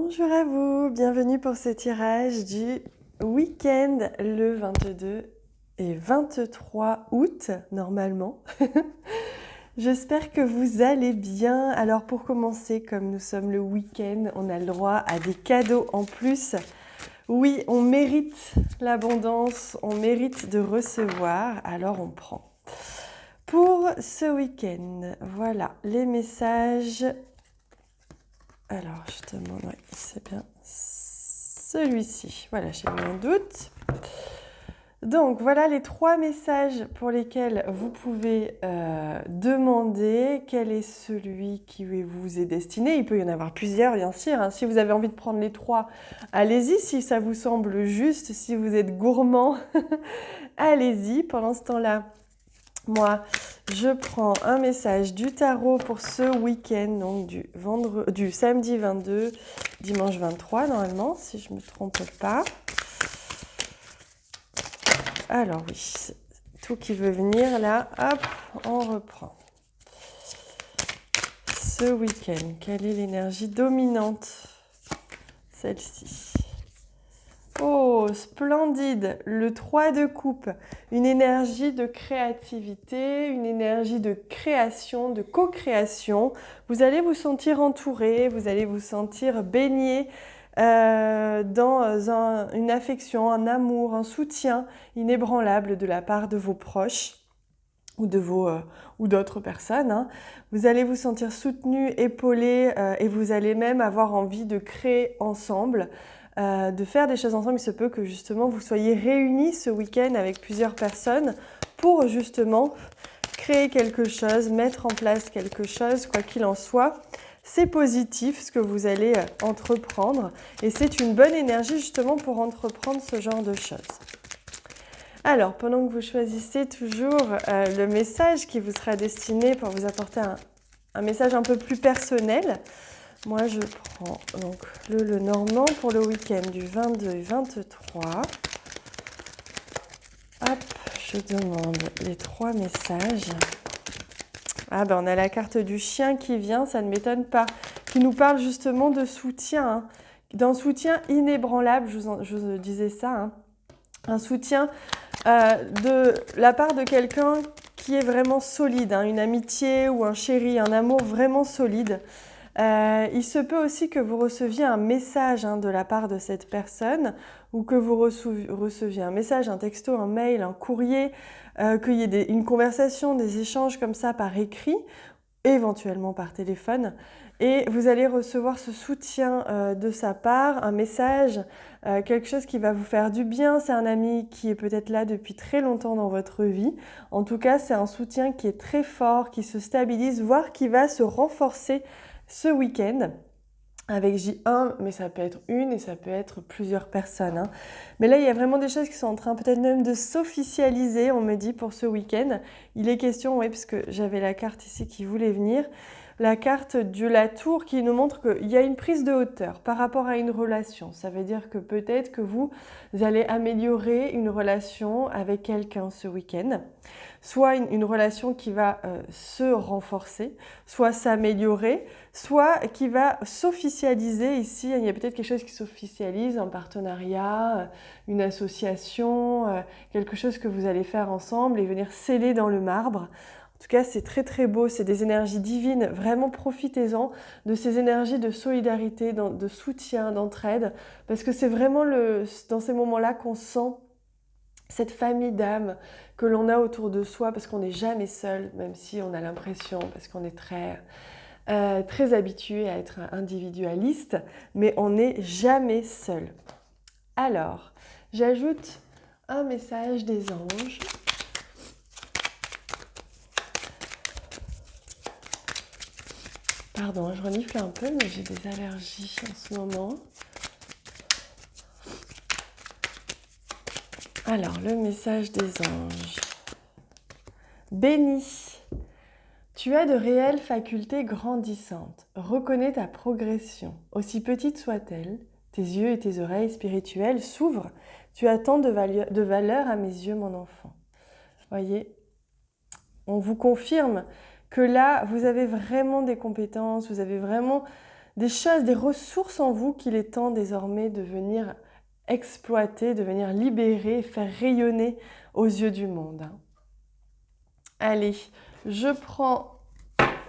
Bonjour à vous, bienvenue pour ce tirage du week-end le 22 et 23 août, normalement. J'espère que vous allez bien. Alors pour commencer, comme nous sommes le week-end, on a le droit à des cadeaux en plus. Oui, on mérite l'abondance, on mérite de recevoir, alors on prend. Pour ce week-end, voilà les messages. Alors, je te demande, oui, c'est bien celui-ci. Voilà, j'ai eu un doute. Donc, voilà les 3 messages pour lesquels vous pouvez demander quel est celui qui vous est destiné. Il peut y en avoir plusieurs, bien sûr. Hein. Si vous avez envie de prendre les 3, allez-y. Si ça vous semble juste, si vous êtes gourmand, allez-y. Pendant ce temps-là, moi, je prends un message du tarot pour ce week-end, donc du samedi 22, dimanche 23 normalement, si je ne me trompe pas. Alors oui, tout qui veut venir là, hop, on reprend. Ce week-end, quelle est l'énergie dominante? Celle-ci. Oh, splendide, le 3 de coupe, une énergie de créativité, une énergie de création, de co-création. Vous allez vous sentir entouré, vous allez vous sentir baigné dans une affection, un amour, un soutien inébranlable de la part de vos proches ou ou d'autres personnes. Hein. Vous allez vous sentir soutenu, épaulé et vous allez même avoir envie de créer ensemble. De faire des choses ensemble. Il se peut que justement vous soyez réunis ce week-end avec plusieurs personnes pour justement créer quelque chose, mettre en place quelque chose, quoi qu'il en soit. C'est positif ce que vous allez entreprendre et c'est une bonne énergie justement pour entreprendre ce genre de choses. Alors, pendant que vous choisissez toujours le message qui vous sera destiné pour vous apporter un message un peu plus personnel, moi, je prends donc le normand pour le week-end du 22 et 23. Hop, je demande les 3 messages. Ah ben, on a la carte du chien qui vient, ça ne m'étonne pas, qui nous parle justement de soutien, hein, d'un soutien inébranlable, je vous disais ça, hein, un soutien de la part de quelqu'un qui est vraiment solide, hein, une amitié ou un chéri, un amour vraiment solide. Il se peut aussi que vous receviez un message de la part de cette personne ou que vous receviez un message, un texto, un mail, un courrier, qu'il y ait une conversation, des échanges comme ça par écrit, éventuellement par téléphone. Et vous allez recevoir ce soutien de sa part, un message, quelque chose qui va vous faire du bien. C'est un ami qui est peut-être là depuis très longtemps dans votre vie. En tout cas, c'est un soutien qui est très fort, qui se stabilise, voire qui va se renforcer ce week-end, avec J1, mais ça peut être une et ça peut être plusieurs personnes. Hein. Mais là, il y a vraiment des choses qui sont en train peut-être même de s'officialiser, on me dit, pour ce week-end. Il est question, oui, parce que j'avais la carte ici qui voulait venir, la carte de la tour qui nous montre qu'il y a une prise de hauteur par rapport à une relation. Ça veut dire que peut-être que vous allez améliorer une relation avec quelqu'un ce week-end. Soit une relation qui va se renforcer, soit s'améliorer, soit qui va s'officialiser ici. Il y a peut-être quelque chose qui s'officialise, un partenariat, une association, quelque chose que vous allez faire ensemble et venir sceller dans le marbre. En tout cas, c'est très très beau, c'est des énergies divines, vraiment profitez-en de ces énergies de solidarité, de soutien, d'entraide, parce que c'est vraiment dans ces moments-là qu'on sent cette famille d'âmes que l'on a autour de soi, parce qu'on n'est jamais seul, même si on a l'impression, parce qu'on est très habitué à être individualiste, mais on n'est jamais seul. Alors, j'ajoute un message des anges. Pardon, je renifle un peu, mais j'ai des allergies en ce moment. Alors, le message des anges. Béni, tu as de réelles facultés grandissantes. Reconnais ta progression, aussi petite soit-elle. Tes yeux et tes oreilles spirituelles s'ouvrent. Tu as tant de valeur à mes yeux, mon enfant. Voyez, on vous confirme que là, vous avez vraiment des compétences, vous avez vraiment des choses, des ressources en vous qu'il est temps désormais de venir exploiter, de venir libérer, faire rayonner aux yeux du monde. Allez, je prends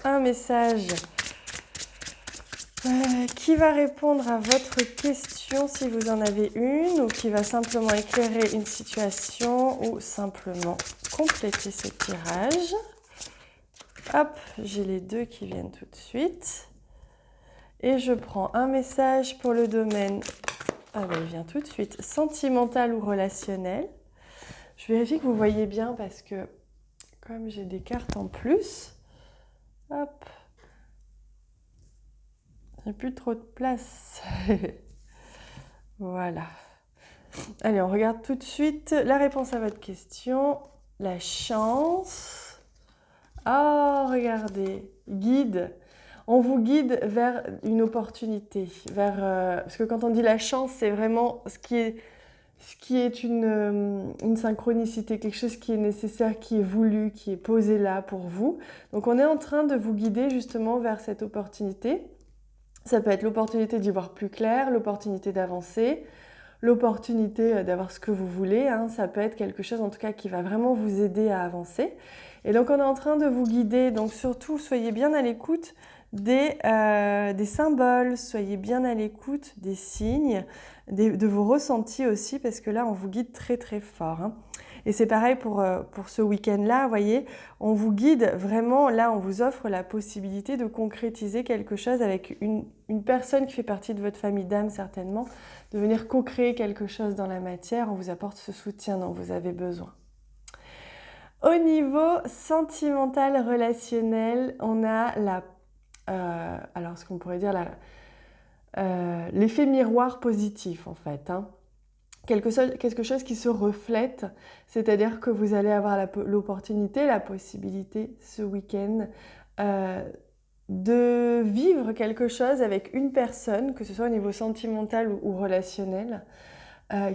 un message qui va répondre à votre question si vous en avez une, ou qui va simplement éclairer une situation, ou simplement compléter ce tirage. Hop, j'ai les deux qui viennent tout de suite. Et je prends un message pour le domaine, ah ben il vient tout de suite, sentimental ou relationnel. Je vérifie que vous voyez bien parce que comme j'ai des cartes en plus, hop, j'ai plus trop de place. Voilà. Allez, on regarde tout de suite la réponse à votre question. La chance. Oh, regardez, guide. On vous guide vers une opportunité, parce que quand on dit la chance, c'est vraiment ce qui est une synchronicité, quelque chose qui est nécessaire, qui est voulu, qui est posé là pour vous. Donc on est en train de vous guider justement vers cette opportunité. Ça peut être l'opportunité d'y voir plus clair, l'opportunité d'avancer, l'opportunité d'avoir ce que vous voulez. Ça peut être quelque chose en tout cas qui va vraiment vous aider à avancer. Et donc on est en train de vous guider, donc surtout soyez bien à l'écoute des symboles, soyez bien à l'écoute des signes, de vos ressentis aussi, parce que là on vous guide très très fort. Et c'est pareil pour ce week-end-là, vous voyez, on vous guide vraiment, là on vous offre la possibilité de concrétiser quelque chose avec une personne qui fait partie de votre famille d'âme certainement, de venir co-créer quelque chose dans la matière, on vous apporte ce soutien dont vous avez besoin. Au niveau sentimental, relationnel, on a alors ce qu'on pourrait dire l'effet miroir positif en fait. Quelque chose qui se reflète, c'est-à-dire que vous allez avoir l'opportunité, la possibilité ce week-end de vivre quelque chose avec une personne, que ce soit au niveau sentimental ou relationnel,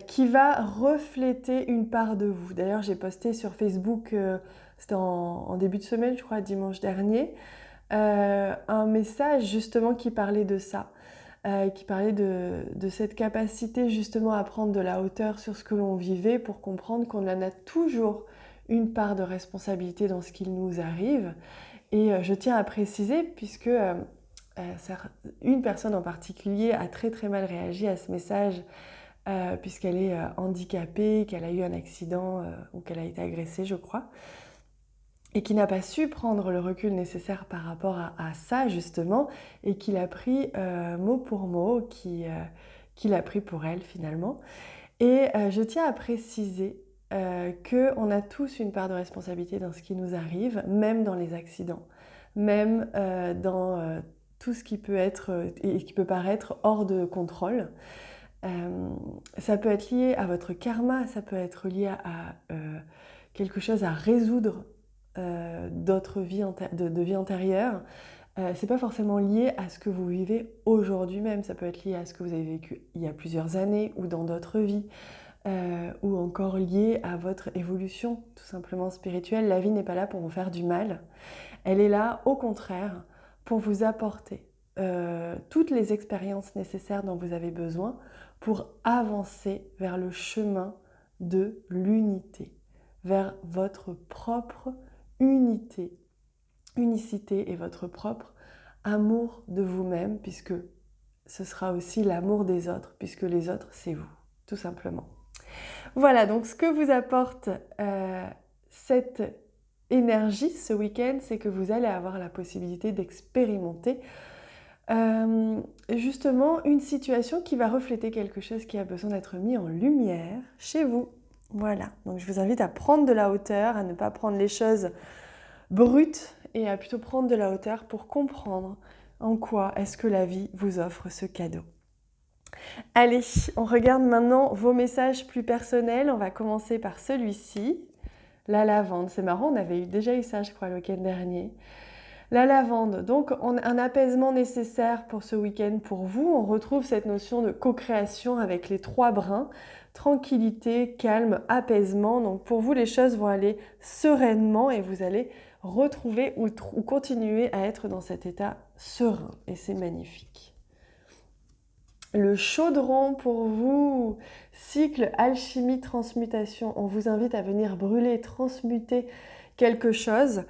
qui va refléter une part de vous. D'ailleurs, j'ai posté sur Facebook, c'était en début de semaine, je crois, dimanche dernier, un message justement qui parlait de ça. Qui parlait de cette capacité justement à prendre de la hauteur sur ce que l'on vivait pour comprendre qu'on en a toujours une part de responsabilité dans ce qu'il nous arrive. Et je tiens à préciser, puisque une personne en particulier a très très mal réagi à ce message, puisqu'elle est handicapée, qu'elle a eu un accident ou qu'elle a été agressée, je crois, et qui n'a pas su prendre le recul nécessaire par rapport à ça justement, et qui l'a pris mot pour mot, qui l'a pris pour elle finalement. Et je tiens à préciser qu'on a tous une part de responsabilité dans ce qui nous arrive, même dans les accidents, même dans tout ce qui peut être et qui peut paraître hors de contrôle. Ça peut être lié à votre karma, ça peut être lié à quelque chose à résoudre d'autres vies de vie antérieure. C'est pas forcément lié à ce que vous vivez aujourd'hui même, ça peut être lié à ce que vous avez vécu il y a plusieurs années ou dans d'autres vies, ou encore lié à votre évolution tout simplement spirituelle. La vie n'est pas là pour vous faire du mal, elle est là au contraire pour vous apporter toutes les expériences nécessaires dont vous avez besoin pour avancer vers le chemin de l'unité, vers votre propre unicité et votre propre amour de vous-même, puisque ce sera aussi l'amour des autres, puisque les autres, c'est vous, tout simplement. Voilà, donc ce que vous apporte cette énergie ce week-end, c'est que vous allez avoir la possibilité d'expérimenter justement une situation qui va refléter quelque chose qui a besoin d'être mis en lumière chez vous. Voilà, donc je vous invite à prendre de la hauteur, à ne pas prendre les choses brutes et à plutôt prendre de la hauteur pour comprendre en quoi est-ce que la vie vous offre ce cadeau. Allez, on regarde maintenant vos messages plus personnels. On va commencer par celui-ci, la lavande. C'est marrant, on avait déjà eu ça, je crois, le week-end dernier. La lavande, donc un apaisement nécessaire pour ce week-end pour vous. On retrouve cette notion de co-création avec les 3 brins. Tranquillité, calme, apaisement. Donc pour vous, les choses vont aller sereinement et vous allez retrouver ou continuer à être dans cet état serein. Et c'est magnifique. le chaudron pour vous. Cycle, alchimie, transmutation. On vous invite à venir brûler, transmuter quelque chose.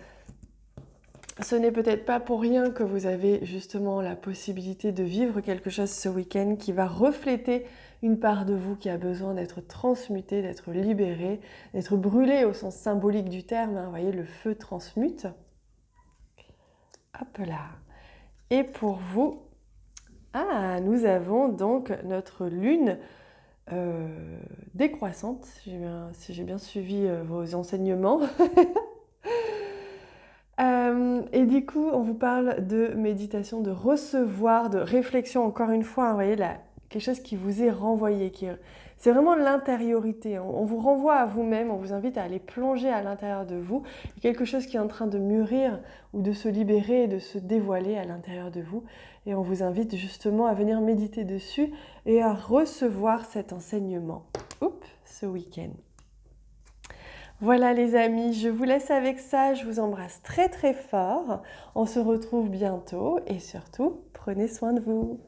Ce n'est peut-être pas pour rien que vous avez justement la possibilité de vivre quelque chose ce week-end qui va refléter une part de vous qui a besoin d'être transmutée, d'être libérée, d'être brûlée au sens symbolique du terme. Hein. Vous voyez, le feu transmute. Hop là. Et pour vous, nous avons donc notre lune décroissante, si j'ai bien suivi vos enseignements. Et du coup, on vous parle de méditation, de recevoir, de réflexion, encore une fois, hein, vous voyez, là, quelque chose qui vous est renvoyé. C'est vraiment l'intériorité. On vous renvoie à vous-même, on vous invite à aller plonger à l'intérieur de vous. Il y a quelque chose qui est en train de mûrir ou de se libérer et de se dévoiler à l'intérieur de vous. Et on vous invite justement à venir méditer dessus et à recevoir cet enseignement. Ce week-end. Voilà les amis, je vous laisse avec ça, je vous embrasse très très fort. On se retrouve bientôt et surtout, prenez soin de vous.